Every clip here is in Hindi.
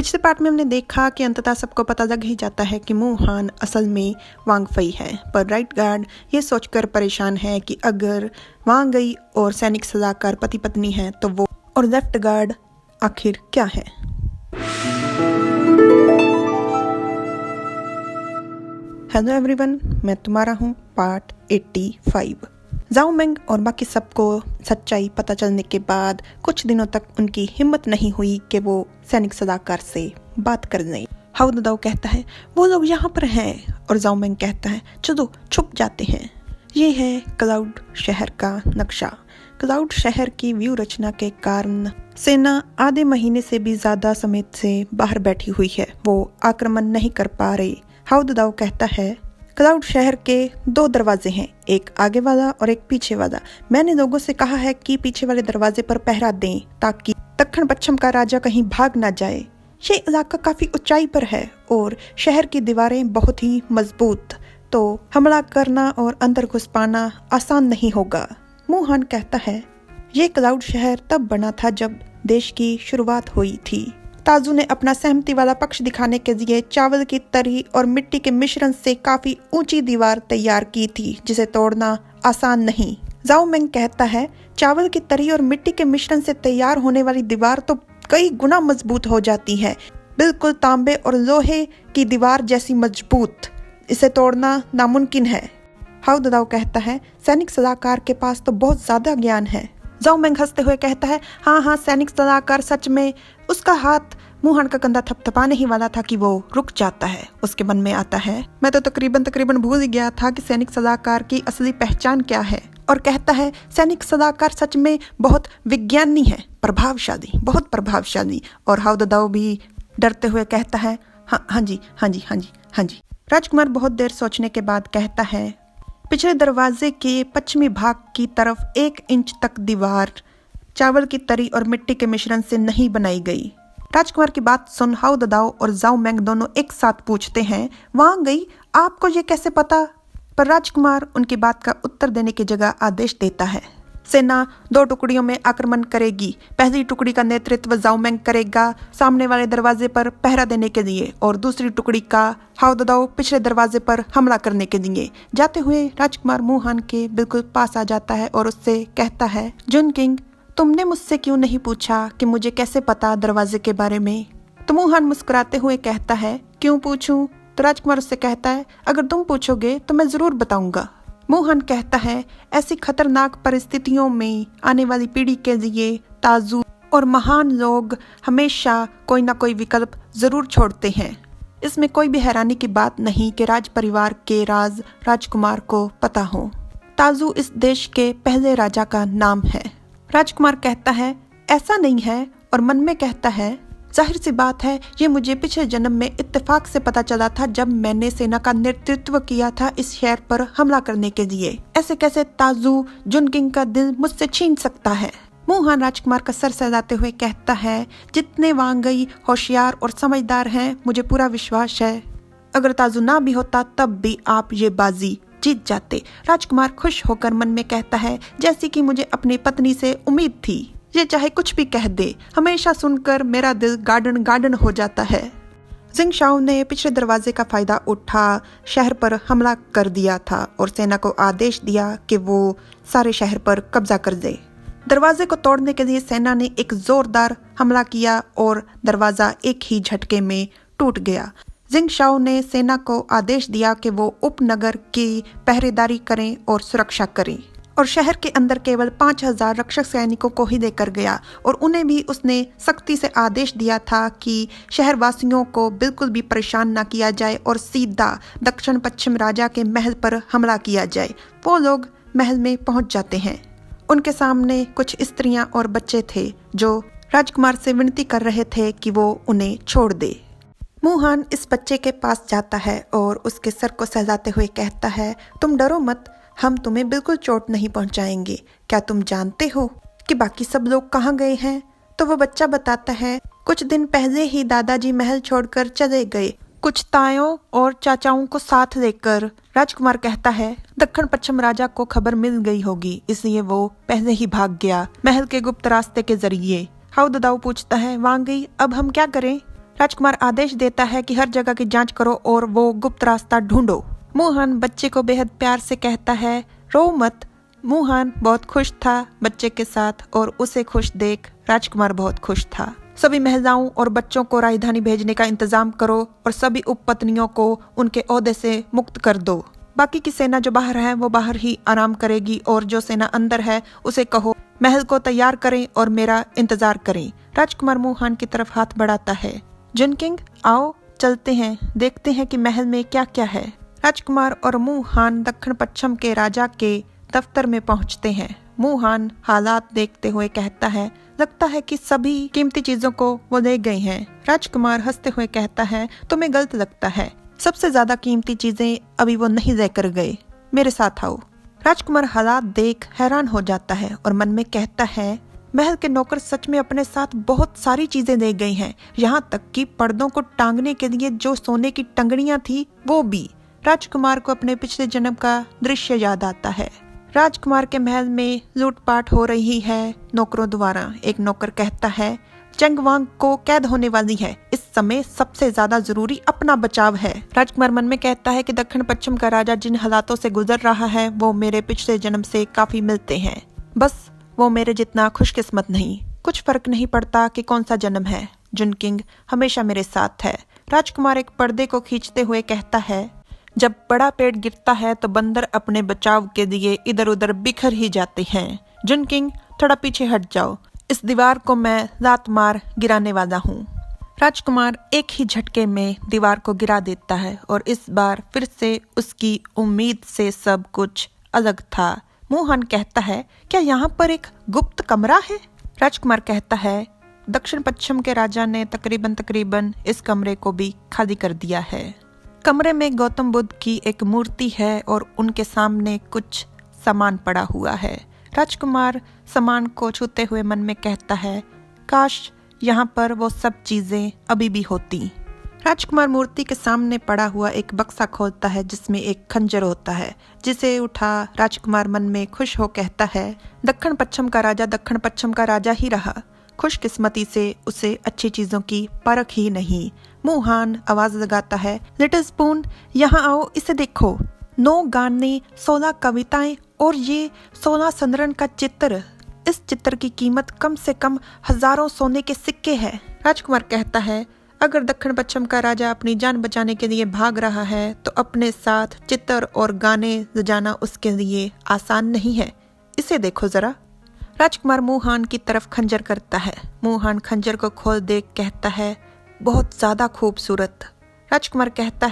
पिछले पार्ट में हमने देखा कि अंततः सबको पता लग ही जाता है कि मू हान असल में वांग फई है, पर राइट गार्ड ये सोचकर परेशान है कि अगर वांग गई और सैनिक सलाहकार पति पत्नी है तो वो और लेफ्ट गार्ड आखिर क्या है। हेलो एवरीवन, मैं तुम्हारा हूँ पार्ट 85। जाओ मेंग और बाकी सबको सच्चाई पता चलने के बाद कुछ दिनों तक उनकी हिम्मत नहीं हुई कि वो सैनिक सलाहकार से बात कर लें। हाउ दाओ कहता है वो लोग यहाँ पर हैं और जाओ मेंग कहता है चलो छुप जाते हैं। ये है क्लाउड शहर का नक्शा। क्लाउड शहर की व्यू रचना के कारण सेना आधे महीने से भी ज्यादा समय से बाहर बैठी हुई है, वो आक्रमण नहीं कर पा रही। हाउ दाओ कहता है क्लाउड शहर के 2 दरवाजे हैं, एक आगे वाला और एक पीछे वाला। मैंने लोगों से कहा है कि पीछे वाले दरवाजे पर पहरा दें ताकि दक्षिण पश्चिम का राजा कहीं भाग ना जाए। ये इलाका काफी ऊंचाई पर है और शहर की दीवारें बहुत ही मजबूत, तो हमला करना और अंदर घुस पाना आसान नहीं होगा। मू हान कहता है ये क्लाउड शहर तब बना था जब देश की शुरुआत हुई थी। ताजू ने अपना सहमति वाला पक्ष दिखाने के लिए चावल की तरी और मिट्टी के मिश्रण से काफी ऊंची दीवार तैयार की थी जिसे तोड़ना आसान नहीं। जाओ मेंग कहता है चावल की तरी और मिट्टी के मिश्रण से तैयार होने वाली दीवार तो कई गुना मजबूत हो जाती है, बिल्कुल तांबे और लोहे की दीवार जैसी मजबूत। इसे तोड़ना नामुमकिन है। हाउ दाओ कहता है सैनिक सलाहकार के पास तो बहुत ज्यादा ज्ञान है। जाओ मेंग हंसते हुए कहता है हाँ, सैनिक सलाहकार सच में। उसका हाथ मू हान का कंधा थपथपाने ही वाला था कि वो रुक जाता है। उसके मन में आता है मैं तो तकरीबन भूल ही गया था कि सैनिक सलाहकार की असली पहचान क्या है, और कहता है सैनिक सलाहकार सच में बहुत विज्ञानी है, प्रभावशाली, बहुत प्रभावशाली। और हाउ दाओ भी डरते हुए कहता है हाँ जी। राजकुमार बहुत देर सोचने के बाद कहता है पिछले दरवाजे के पश्चिमी भाग की तरफ 1 इंच तक दीवार चावल की तरी और मिट्टी के मिश्रण से नहीं बनाई गई। राजकुमार की बात सुन हाउ दाओ और जाओ मेंग दोनों एक साथ पूछते हैं वहां गई, आपको ये कैसे पता? पर राजकुमार उनकी बात का उत्तर देने की जगह आदेश देता है सेना 2 टुकड़ियों में आक्रमण करेगी। पहली टुकड़ी का नेतृत्व जाओ मेंग करेगा सामने वाले दरवाजे पर पहरा देने के लिए, और दूसरी टुकड़ी का हाउ दाओ पिछले दरवाजे पर हमला करने के लिए। जाते हुए राजकुमार मू हान के बिल्कुल पास आ जाता है और उससे कहता है जुन किंग, तुमने मुझसे क्यों नहीं पूछा कि मुझे कैसे पता दरवाजे के बारे में? तो मू हान मुस्कुराते हुए कहता है क्यों पूछूं? तो राजकुमार उससे कहता है अगर तुम पूछोगे तो मैं जरूर बताऊंगा। मू हान कहता है ऐसी खतरनाक परिस्थितियों में आने वाली पीढ़ी के लिए ताजू और महान लोग हमेशा कोई ना कोई विकल्प जरूर छोड़ते हैं। इसमें कोई भी हैरानी की बात नहीं कि राज परिवार के राज राजकुमार को पता हो। ताजू इस देश के पहले राजा का नाम है। राजकुमार कहता है ऐसा नहीं है, और मन में कहता है जाहिर सी बात है ये मुझे पिछले जन्म में इत्तेफाक से पता चला था जब मैंने सेना का नेतृत्व किया था इस शहर पर हमला करने के लिए। ऐसे कैसे ताजू जुन किंग का दिल मुझसे छीन सकता है? मू हान राजकुमार का सर सहलाते हुए कहता है जितने वांगई होशियार और समझदार हैं मुझे पूरा विश्वास है अगर ताजू ना भी होता तब भी आप ये बाजी जीत जाते। राजकुमार खुश होकर मन में कहता है जैसी कि मुझे अपनी पत्नी से उम्मीद थी, ये चाहे कुछ भी कह दे हमेशा सुनकर मेरा दिल गार्डन हो जाता है। जिंग शाओ ने पिछले दरवाजे का फायदा उठा शहर पर हमला कर दिया था और सेना को आदेश दिया कि वो सारे शहर पर कब्जा कर दे। दरवाजे को तोड़ने के लिए सेना ने एक जोरदार हमला किया और दरवाजा एक ही झटके में टूट गया। जिंग शाओ ने सेना को आदेश दिया कि वो उपनगर की पहरेदारी करें और सुरक्षा करें, और शहर के अंदर केवल 5000 रक्षक सैनिकों को ही लेकर गया, और उन्हें भी उसने सख्ती से आदेश दिया था कि शहरवासियों को बिल्कुल भी परेशान ना किया जाए और सीधा दक्षिण पश्चिम राजा के महल पर हमला किया जाए। वो लोग महल में पहुंच जाते हैं। उनके सामने कुछ स्त्रियां और बच्चे थे जो राजकुमार से विनती कर रहे थे कि वो उन्हें छोड़ दे। मू हान इस बच्चे के पास जाता है और उसके सर को सहलाते हुए कहता है तुम डरो मत, हम तुम्हें बिल्कुल चोट नहीं पहुंचाएंगे। क्या तुम जानते हो कि बाकी सब लोग कहाँ गए हैं? तो वो बच्चा बताता है कुछ दिन पहले ही दादाजी महल छोड़कर चले गए, कुछ तायों और चाचाओं को साथ लेकर। राजकुमार कहता है दक्षिण पश्चिम राजा को खबर मिल गई होगी, इसलिए वो पहले ही भाग गया महल के गुप्त रास्ते के जरिए। हाउ दाओ पूछता है वहां गई, अब हम क्या करें? राजकुमार आदेश देता है कि हर जगह की जांच करो और वो गुप्त रास्ता ढूंढो। मोहन बच्चे को बेहद प्यार से कहता है, रो मत। मोहन बहुत खुश था बच्चे के साथ और उसे खुश देख राजकुमार बहुत खुश था। सभी महिलाओं और बच्चों को राजधानी भेजने का इंतजाम करो और सभी उपपत्नियों को उनके ओहदे से मुक्त कर दो। बाकी की सेना जो बाहर है वो बाहर ही आराम करेगी और जो सेना अंदर है उसे कहो महल को तैयार करें और मेरा इंतजार करें। राजकुमार मोहन की तरफ हाथ बढ़ाता है। जुनकिंग, आओ चलते हैं, देखते हैं कि महल में क्या क्या है। राजकुमार और मोहन दक्षिण पश्चिम के राजा के दफ्तर में पहुंचते हैं। मोहन हालात देखते हुए कहता है, लगता है कि सभी कीमती चीजों को वो ले गए हैं। राजकुमार हंसते हुए कहता है, तुम्हें गलत लगता है, सबसे ज्यादा कीमती चीजें अभी वो नहीं लेकर गए, मेरे साथ आओ। राजकुमार हालात देख हैरान हो जाता है और मन में कहता है, महल के नौकर सच में अपने साथ बहुत सारी चीजें ले गए हैं, यहाँ तक कि पर्दों को टांगने के लिए जो सोने की टंगड़ियां थी वो भी। राजकुमार को अपने पिछले जन्म का दृश्य याद आता है। राजकुमार के महल में लूटपाट हो रही है नौकरों द्वारा। एक नौकर कहता है, चंगवांग को कैद होने वाली है, इस समय सबसे ज्यादा जरूरी अपना बचाव है। राजकुमार मन में कहता है कि दक्षिण पश्चिम का राजा जिन हालातों से गुजर रहा है वो मेरे पिछले जन्म से काफी मिलते हैं, बस वो मेरे जितना खुशकिस्मत नहीं। कुछ फर्क नहीं पड़ता कि कौन सा जन्म है, जुनकिंग हमेशा मेरे साथ है। राजकुमार एक पर्दे को खींचते हुए कहता है, जब बड़ा पेड़ गिरता है तो बंदर अपने बचाव के लिए इधर उधर बिखर ही जाते हैं। जुनकिंग थोड़ा पीछे हट जाओ, इस दीवार को मैं लात मार गिराने वाला हूँ। राजकुमार एक ही झटके में दीवार को गिरा देता है और इस बार फिर से उसकी उम्मीद से सब कुछ अलग था। मोहन कहता है, क्या यहाँ पर एक गुप्त कमरा है? राजकुमार कहता है, दक्षिण पश्चिम के राजा ने तकरीबन इस कमरे को भी खाली कर दिया है। कमरे में गौतम बुद्ध की एक मूर्ति है और उनके सामने कुछ सामान पड़ा हुआ है। राजकुमार सामान को छूते हुए मन में कहता है, काश यहाँ पर वो सब चीजें अभी भी होती। राजकुमार मूर्ति के सामने पड़ा हुआ एक बक्सा खोलता है जिसमें एक खंजर होता है, जिसे उठा राजकुमार मन में खुश हो कहता है, दक्षिण पश्चिम का राजा दक्षिण पश्चिम का राजा ही रहा, खुशकिस्मती से उसे अच्छी चीजों की परख ही नहीं। मोहन आवाज लगाता है, लिटिल स्पून यहाँ आओ, इसे देखो, 9 गाने, 16 कविताएं और ये 16 संदर्भ का चित्र। इस चित्र की कीमत कम से कम हजारों सोने के सिक्के हैं। राजकुमार कहता है, अगर दक्षिण पश्चिम का राजा अपनी जान बचाने के लिए भाग रहा है तो अपने साथ चित्र और गाने ले जाना उसके लिए आसान नहीं है, इसे देखो जरा। राजकुमार मोहन की तरफ खंजर करता है। मोहन खंजर को खोल देख कहता है, बहुत ज्यादा खूबसूरत। राजकुमार कहता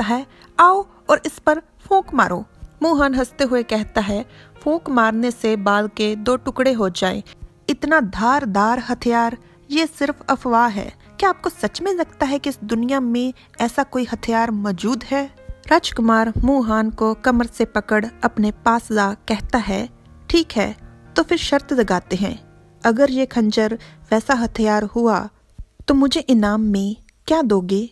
है, आओ और इस पर फूंक मारो। मोहन हंसते हुए कहता है, फूंक मारने से बाल के 2 टुकड़े हो जाए, इतना धारदार हथियार, ये सिर्फ अफवाह है। क्या आपको सच में लगता है कि इस दुनिया में ऐसा कोई हथियार मौजूद है? राजकुमार मोहन को कमर से पकड़ अपने पास ला कहता है, ठीक है तो फिर शर्त लगाते हैं, अगर ये खंजर वैसा हथियार हुआ तो मुझे इनाम में क्या दोगे?